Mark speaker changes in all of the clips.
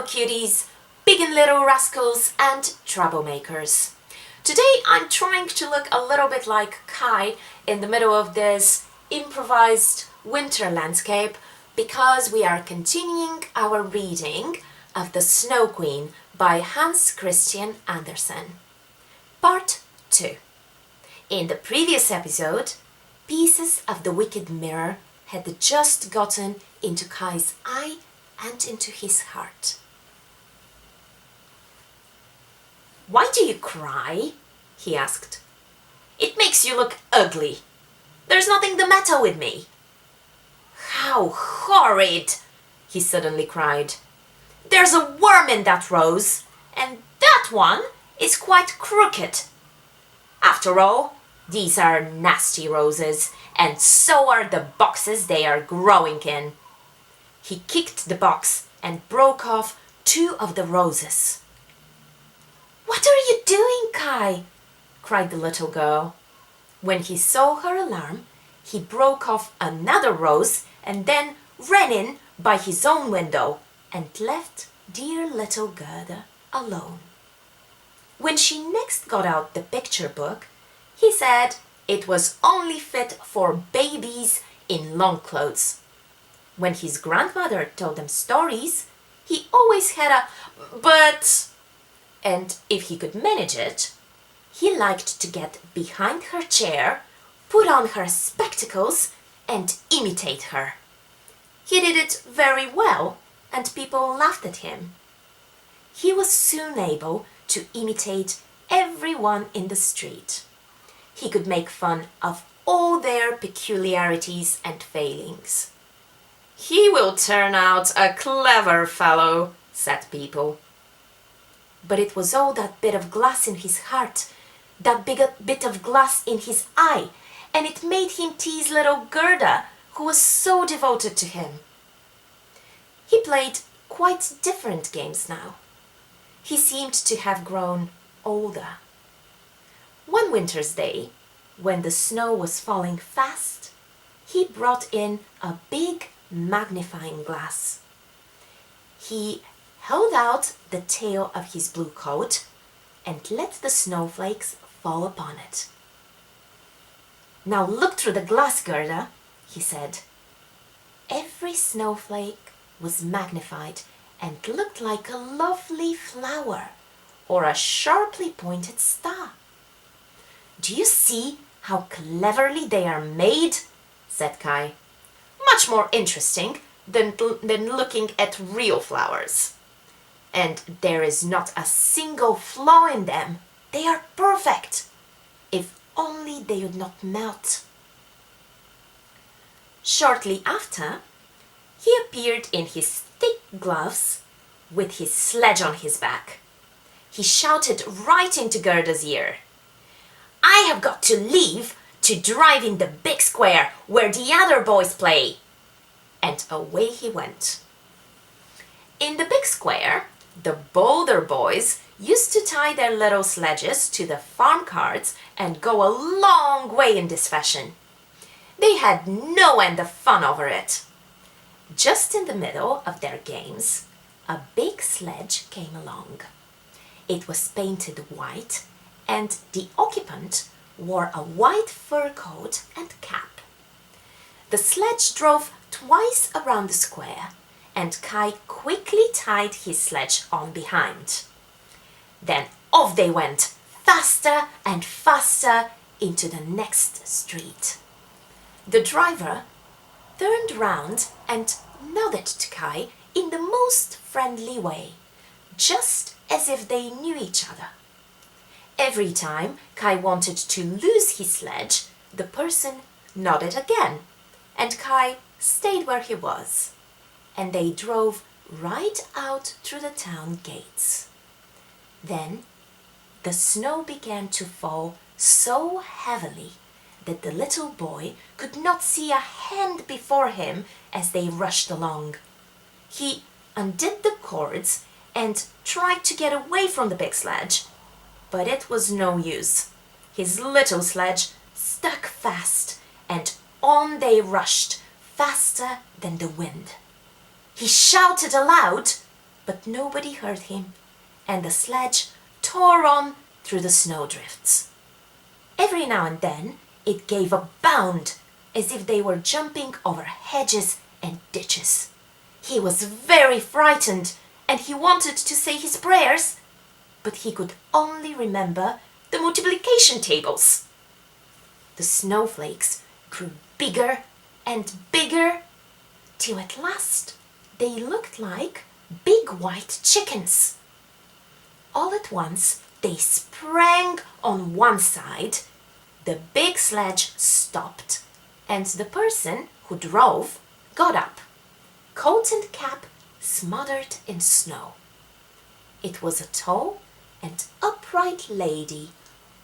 Speaker 1: Hello cuties, big and little rascals and troublemakers. Today I'm trying to look a little bit like Kai in the middle of this improvised winter landscape because we are continuing our reading of The Snow Queen by Hans Christian Andersen. Part 2. In the previous episode, pieces of the wicked mirror had just gotten into Kai's eye and into his heart. "Why do you cry?" he asked. "It makes you look ugly. There's nothing the matter with me." "How horrid!" he suddenly cried. "There's a worm in that rose, and that one is quite crooked. After all, these are nasty roses, and so are the boxes they are growing in." He kicked the box and broke off 2 of the roses. "What are you doing, Kai?" cried the little girl. When he saw her alarm, he broke off another rose and then ran in by his own window and left dear little Gerda alone. When she next got out the picture book, he said it was only fit for babies in long clothes. When his grandmother told them stories, he always had a "but," and if he could manage it, he liked to get behind her chair, put on her spectacles, and imitate her. He did it very well, and people laughed at him. He was soon able to imitate everyone in the street. He could make fun of all their peculiarities and failings. "He will turn out a clever fellow," said people. But it was all that bit of glass in his heart, that big bit of glass in his eye, and it made him tease little Gerda, who was so devoted to him. He played quite different games now. He seemed to have grown older. One winter's day, when the snow was falling fast, he brought in a big magnifying glass. He held out the tail of his blue coat and let the snowflakes fall upon it. "Now look through the glass, Gerda," he said. Every snowflake was magnified and looked like a lovely flower or a sharply pointed star. "Do you see how cleverly they are made?" said Kai. "Much more interesting than looking at real flowers. And there is not a single flaw in them. They are perfect. If only they would not melt." Shortly after, he appeared in his thick gloves with his sledge on his back. He shouted right into Gerda's ear, "I have got to leave to drive in the big square where the other boys play." And away he went. In the big square, the bolder boys used to tie their little sledges to the farm carts and go a long way in this fashion. They had no end of fun over it. Just in the middle of their games, a big sledge came along. It was painted white, and the occupant wore a white fur coat and cap. The sledge drove twice around the square, and Kai quickly tied his sledge on behind. Then off they went, faster and faster, into the next street. The driver turned round and nodded to Kai in the most friendly way, just as if they knew each other. Every time Kai wanted to lose his sledge, the person nodded again, and Kai stayed where he was, and they drove right out through the town gates. Then the snow began to fall so heavily that the little boy could not see a hand before him as they rushed along. He undid the cords and tried to get away from the big sledge, but it was no use. His little sledge stuck fast, and on they rushed, faster than the wind. He shouted aloud, but nobody heard him, and the sledge tore on through the snowdrifts. Every now and then it gave a bound, as if they were jumping over hedges and ditches. He was very frightened, and he wanted to say his prayers, but he could only remember the multiplication tables. The snowflakes grew bigger and bigger, till at last they looked like big white chickens. All at once they sprang on one side, the big sledge stopped, and the person who drove got up, coat and cap smothered in snow. It was a tall and upright lady,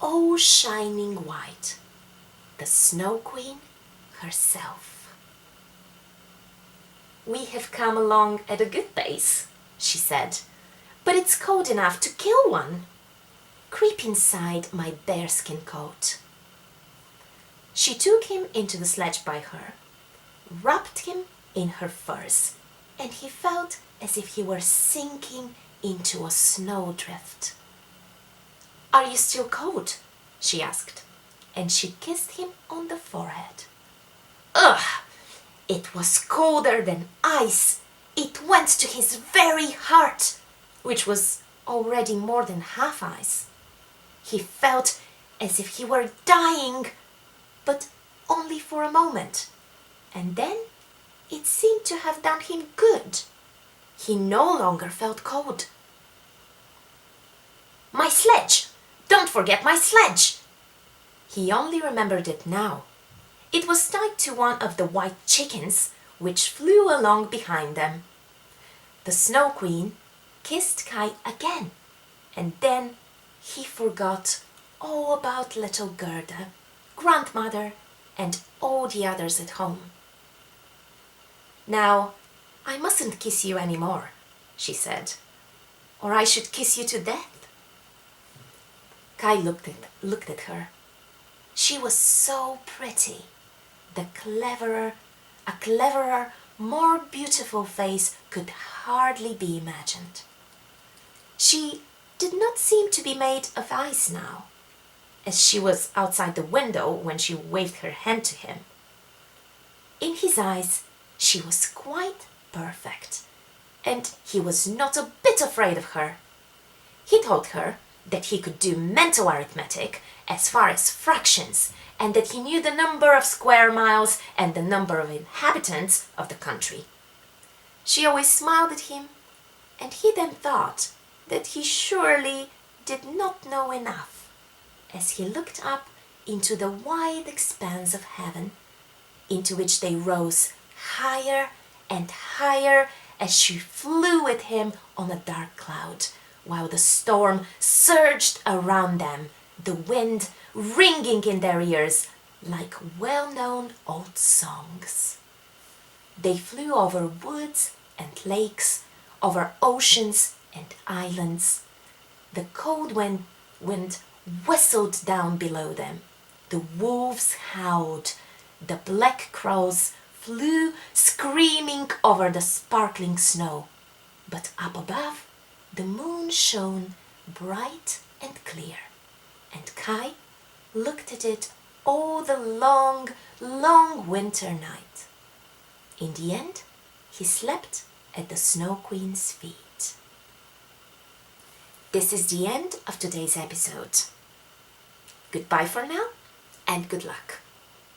Speaker 1: all shining white, the Snow Queen herself. "We have come along at a good pace," she said, "but it's cold enough to kill one. Creep inside my bearskin coat." She took him into the sledge by her, wrapped him in her furs, and he felt as if he were sinking into a snowdrift. "Are you still cold?" she asked, and she kissed him on the forehead. Ugh! It was colder than ice. It went to his very heart, which was already more than half ice. He felt as if he were dying, but only for a moment, and then it seemed to have done him good. He no longer felt cold. "My sledge! Don't forget my sledge!" He only remembered it now. It was tied to one of the white chickens, which flew along behind them. The Snow Queen kissed Kai again, and then he forgot all about little Gerda, grandmother, and all the others at home. "Now, I mustn't kiss you any more," she said, "or I should kiss you to death." Kai looked at her. She was so pretty. A cleverer, more beautiful face could hardly be imagined. She did not seem to be made of ice now, as she was outside the window when she waved her hand to him. In his eyes, she was quite perfect, and he was not a bit afraid of her. He told her that he could do mental arithmetic as far as fractions, and that he knew the number of square miles and the number of inhabitants of the country. She always smiled at him, and he then thought that he surely did not know enough, as he looked up into the wide expanse of heaven, into which they rose higher and higher as she flew with him on a dark cloud, while the storm surged around them, the wind ringing in their ears like well-known old songs. They flew over woods and lakes, over oceans and islands. The cold wind whistled down below them. The wolves howled. The black crows flew screaming over the sparkling snow. But up above, the moon shone bright and clear, and Kai looked at it all the long, long winter night. In the end, he slept at the Snow Queen's feet. This is the end of today's episode. Goodbye for now, and good luck.